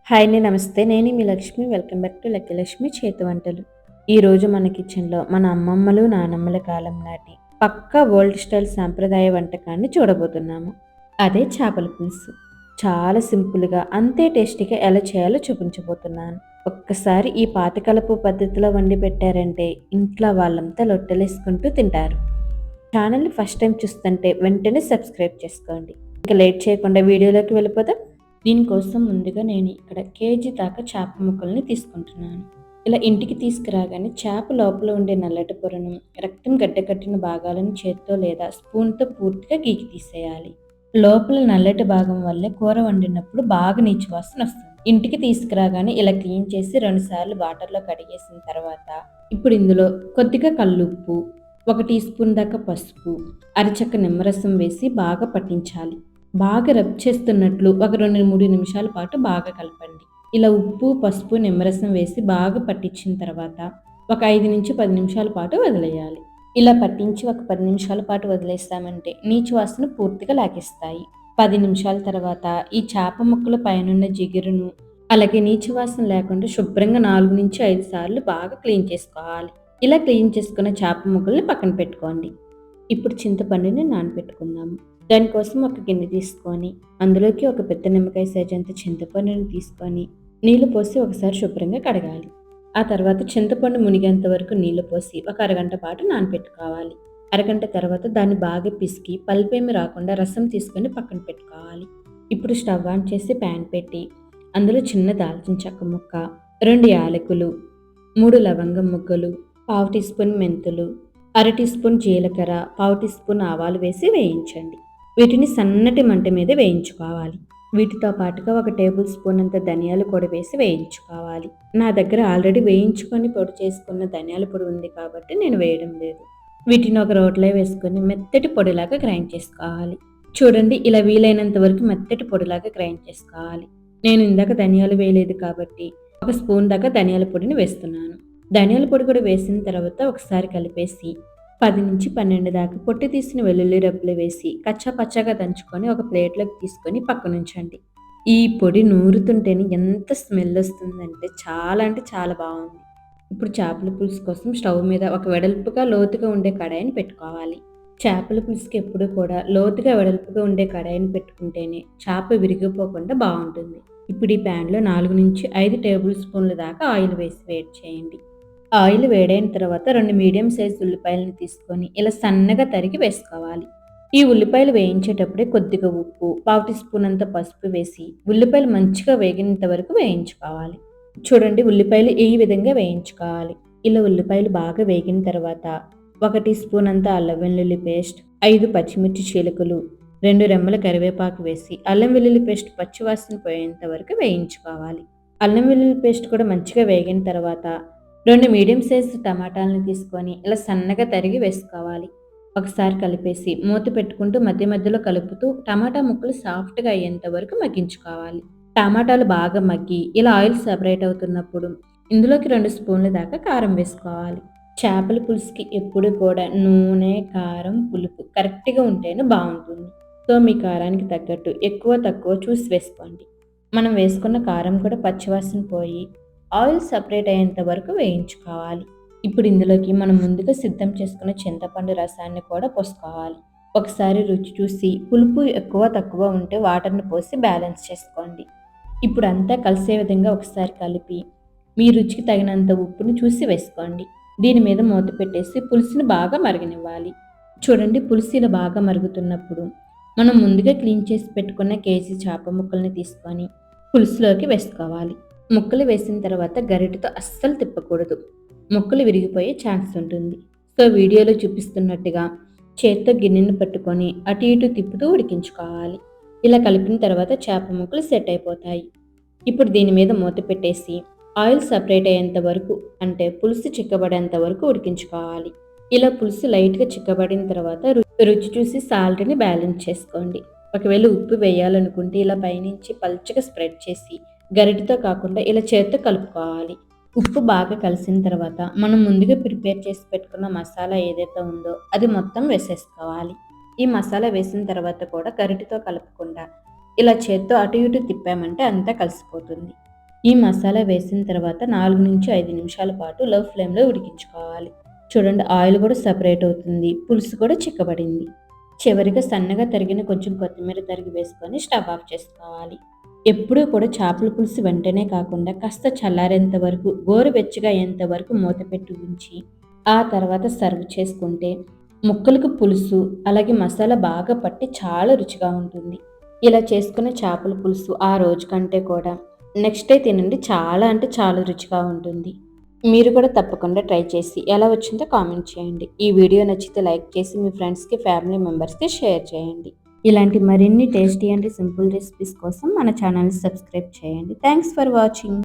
Hi అండి. నమస్తే. నేను మీ Lakshmi. Welcome back to lucky Lakshmi చేతి వంటలు. ఈరోజు మన కిచెన్‌లో మన అమ్మమ్మలు, నానమ్మల కాలం నాటి పక్కా ఓల్డ్ స్టైల్ సాంప్రదాయ వంటకాన్ని చూడబోతున్నాము. అదే చేపల పులుసు. చాలా సింపుల్‌గా, అంతే టేస్టీగా ఎలా చేయాలో చూపించబోతున్నాను. ఒక్కసారి ఈ పాతకాలపు పద్ధతిలో వండి పెట్టారంటే ఇంట్లో వాళ్ళంతా లొట్టలేసుకుంటూ తింటారు. ఛానల్‌ని ఫస్ట్ టైం చూస్తుంటే వెంటనే సబ్స్క్రైబ్ చేసుకోండి. ఇక లేట్ చేయకుండా వీడియోలోకి వెళ్ళిపోదాం. దీనికోసం ముందుగా నేను ఇక్కడ కేజీ దాకా చేప ముక్కల్ని తీసుకుంటున్నాను. ఇలా ఇంటికి తీసుకురాగానే చేప లోపల ఉండే నల్లటి పొరను, రక్తం గడ్డకట్టిన భాగాలను చేత్తో లేదా స్పూన్‌తో పూర్తిగా గీకి తీసేయాలి. లోపల నల్లటి భాగం వల్లే కూర వండినప్పుడు బాగా నీచు వాసన వస్తుంది. ఇంటికి తీసుకురాగానే ఇలా క్లీన్ చేసి 2 సార్లు వాటర్‌లో కడిగేసిన తర్వాత ఇప్పుడు ఇందులో కొద్దిగా కల్లుప్పు, 1 టీ స్పూన్ దాకా పసుపు, అరచెక్క నిమ్మరసం వేసి బాగా పట్టించాలి. బాగా రబ్ చేస్తున్నట్లు ఒక 2-3 నిమిషాల పాటు బాగా కలపండి. ఇలా ఉప్పు, పసుపు, నిమ్మరసం వేసి బాగా పట్టించిన తర్వాత ఒక 5-10 నిమిషాల పాటు వదిలేయాలి. ఇలా పట్టించి ఒక 10 నిమిషాల పాటు వదిలేస్తామంటే నీచు వాసన పూర్తిగా లాగేస్తాయి. 10 నిమిషాల తర్వాత ఈ చేప ముక్కల పైనున్న జిగురును, అలాగే నీచు వాసన లేకుండా శుభ్రంగా 4-5 సార్లు బాగా క్లీన్ చేసుకోవాలి. ఇలా క్లీన్ చేసుకున్న చేప ముక్కల్ని పక్కన పెట్టుకోండి. ఇప్పుడు చింతపండుని నానబెట్టుకుందాము. దానికోసం ఒక గిన్నె తీసుకొని అందులోకి ఒక పెద్ద నిమ్మకాయ సైజంత చింతపండుని తీసుకొని నీళ్లు పోసి ఒకసారి శుభ్రంగా కడగాలి. ఆ తర్వాత చింతపండు మునిగేంత వరకు నీళ్లు పోసి ఒక అరగంట పాటు నానబెట్టుకోవాలి. అరగంట తర్వాత దాన్ని బాగా పిసికి పల్పేమి రాకుండా రసం తీసుకొని పక్కన పెట్టుకోవాలి. ఇప్పుడు స్టవ్ ఆన్ చేసి ప్యాన్ పెట్టి అందులో చిన్న దాల్చిన చెక్క ముక్క, 2 యాలకులు, 3 లవంగం ముక్కలు, పావు టీ స్పూన్ మెంతులు, అర టీ స్పూన్ జీలకర్ర, పావు టీ స్పూన్ ఆవాలు వేసి వేయించండి. వీటిని సన్నటి మంట మీద వేయించుకోవాలి. వీటితో పాటుగా 1 టేబుల్ స్పూన్ అంత ధనియాలు కూడా వేసి వేయించుకోవాలి. నా దగ్గర ఆల్రెడీ వేయించుకొని పొడి చేసుకున్న ధనియాల పొడి ఉంది కాబట్టి నేను వేయడం లేదు. వీటిని ఒక రోట్లో వేసుకొని మెత్తటి పొడిలాగా గ్రైండ్ చేసుకోవాలి. చూడండి, ఇలా వీలైనంత వరకు మెత్తటి పొడిలాగా గ్రైండ్ చేసుకోవాలి. నేను ఇందాక ధనియాలు వేయలేదు కాబట్టి 1 స్పూన్ దాకా ధనియాల పొడిని వేస్తున్నాను. ధనియాల పొడి కూడా వేసిన తర్వాత ఒకసారి కలిపేసి 10-12 దాకా పొట్టు తీసిన వెల్లుల్లి రెబ్బలు వేసి కచ్చా పచ్చాగా దంచుకొని ఒక ప్లేట్లోకి తీసుకొని పక్కనుంచండి. ఈ పొడి నూరుతుంటేనే ఎంత స్మెల్ వస్తుందంటే అంటే చాలా బాగుంది. ఇప్పుడు చేపల పులుసు కోసం స్టవ్ మీద ఒక వెడల్పుగా లోతుగా ఉండే కడాయిని పెట్టుకోవాలి. చేపల పులుసుకి ఎప్పుడు కూడా లోతుగా వెడల్పుగా ఉండే కడాయిని పెట్టుకుంటేనే చేప విరిగిపోకుండా బాగుంటుంది. ఇప్పుడు ఈ ప్యాన్లో 4-5 టేబుల్ స్పూన్ల దాకా ఆయిల్ వేసి వేడి చేయండి. ఆయిల్ వేడైన తర్వాత 2 మీడియం సైజ్ ఉల్లిపాయలను తీసుకొని ఇలా సన్నగా తరిగి వేసుకోవాలి. ఈ ఉల్లిపాయలు వేయించేటప్పుడే కొద్దిగా ఉప్పు, పావు టీ స్పూన్ అంత పసుపు వేసి ఉల్లిపాయలు మంచిగా వేగినంత వరకు వేయించుకోవాలి. చూడండి, ఉల్లిపాయలు ఈ విధంగా వేయించుకోవాలి. ఇలా ఉల్లిపాయలు బాగా వేగిన తర్వాత 1 టీ స్పూన్ అంత అల్లం వెల్లుల్లి పేస్ట్, 5 పచ్చిమిర్చి చీలికలు, 2 రెమ్మల కరివేపాకు వేసి అల్లం వెల్లుల్లి పేస్ట్ పచ్చివాసన పోయేంత వరకు వేయించుకోవాలి. అల్లం వెల్లుల్లి పేస్ట్ కూడా మంచిగా వేగిన తర్వాత 2 మీడియం సైజు టమాటాలను తీసుకొని ఇలా సన్నగా తరిగి వేసుకోవాలి. ఒకసారి కలిపేసి మూత పెట్టుకుంటూ మధ్య మధ్యలో కలుపుతూ టమాటా ముక్కలు సాఫ్ట్గా అయ్యేంత వరకు మగ్గించుకోవాలి. టమాటాలు బాగా మగ్గి ఇలా ఆయిల్ సెపరేట్ అవుతున్నప్పుడు ఇందులోకి 2 స్పూన్ల దాకా కారం వేసుకోవాలి. చేపల పులుసుకి ఎప్పుడు కూడా నూనె, కారం, పులుపు కరెక్ట్గా ఉంటేనే బాగుంటుంది. సో మీ కారానికి తగ్గట్టు ఎక్కువ తక్కువ చూసి వేసుకోండి. మనం వేసుకున్న కారం కూడా పచ్చివాసన పోయి ఆయిల్ సపరేట్ అయ్యేంత వరకు వేయించుకోవాలి. ఇప్పుడు ఇందులోకి మనం ముందుగా సిద్ధం చేసుకున్న చింతపండు రసాన్ని కూడా పోసుకోవాలి. ఒకసారి రుచి చూసి పులుపు ఎక్కువ తక్కువ ఉంటే వాటర్ని పోసి బ్యాలెన్స్ చేసుకోండి. ఇప్పుడు అంతా కలిసే విధంగా ఒకసారి కలిపి మీ రుచికి తగినంత ఉప్పును చూసి వేసుకోండి. దీని మీద మూత పెట్టేసి పులుసుని బాగా మరగనివ్వాలి. చూడండి, పులుసు ఇలా బాగా మరుగుతున్నప్పుడు మనం ముందుగా క్లీన్ చేసి పెట్టుకున్న కేజీ చేప ముక్కల్ని తీసుకొని పులుసులోకి వేసుకోవాలి. ముక్కలు వేసిన తర్వాత గరిటెతో అస్సలు తిప్పకూడదు. ముక్కలు విరిగిపోయే ఛాన్స్ ఉంటుంది. సో వీడియోలో చూపిస్తున్నట్టుగా చేత్తో గిన్నెను పట్టుకొని అటు ఇటు తిప్పుతూ ఉడికించుకోవాలి. ఇలా కలిపిన తర్వాత చేప ముక్కలు సెట్ అయిపోతాయి. ఇప్పుడు దీని మీద మూత పెట్టేసి ఆయిల్ సపరేట్ అయ్యేంత వరకు, అంటే పులుసు చిక్కబడేంత వరకు ఉడికించుకోవాలి. ఇలా పులుసు లైట్గా చిక్కబడిన తర్వాత రుచి చూసి సాల్ట్ని బ్యాలెన్స్ చేసుకోండి. ఒకవేళ ఉప్పు వేయాలనుకుంటే ఇలా పైనుంచి పల్చగా స్ప్రెడ్ చేసి గరిటెతో కాకుండా ఇలా చేత్తో కలుపుకోవాలి. ఉప్పు బాగా కలిసిన తర్వాత మనం ముందుగా ప్రిపేర్ చేసి పెట్టుకున్న మసాలా ఏదైతే ఉందో అది మొత్తం వేసేసుకోవాలి. ఈ మసాలా వేసిన తర్వాత కూడా గరిటెతో కలపకుండా ఇలా చేత్తో అటు ఇటు తిప్పామంటే అంతా కలిసిపోతుంది. ఈ మసాలా వేసిన తర్వాత 4-5 నిమిషాల పాటు లో ఫ్లేమ్లో ఉడికించుకోవాలి. చూడండి, ఆయిల్ కూడా సపరేట్ అవుతుంది, పులుసు కూడా చిక్కబడింది. చివరిగా సన్నగా తరిగిన కొంచెం కొత్తిమీర తరిగి వేసుకొని స్టవ్ ఆఫ్ చేసుకోవాలి. ఎప్పుడూ కూడా చేపల పులుసు వెంటనే కాకుండా కాస్త చల్లారేంత వరకు, గోరువెచ్చగా అయ్యేంత వరకు మూత పెట్టి ఉంచి ఆ తర్వాత సర్వ్ చేసుకుంటే ముక్కలకు పులుసు అలాగే మసాలా బాగా పట్టి చాలా రుచిగా ఉంటుంది. ఇలా చేసుకునే చేపల పులుసు ఆ రోజు కంటే కూడా నెక్స్ట్ డే తినండి, చాలా అంటే చాలా రుచిగా ఉంటుంది. మీరు కూడా తప్పకుండా ట్రై చేసి ఎలా వచ్చిందో కామెంట్ చేయండి. ఈ వీడియో నచ్చితే లైక్ చేసి మీ ఫ్రెండ్స్కి, ఫ్యామిలీ మెంబర్స్కి షేర్ చేయండి. ఇలాంటి మరిన్ని టేస్టీ అండ్ సింపుల్ రెసిపీస్ కోసం మన ఛానల్ని సబ్స్క్రైబ్ చేయండి. Thanks for watching.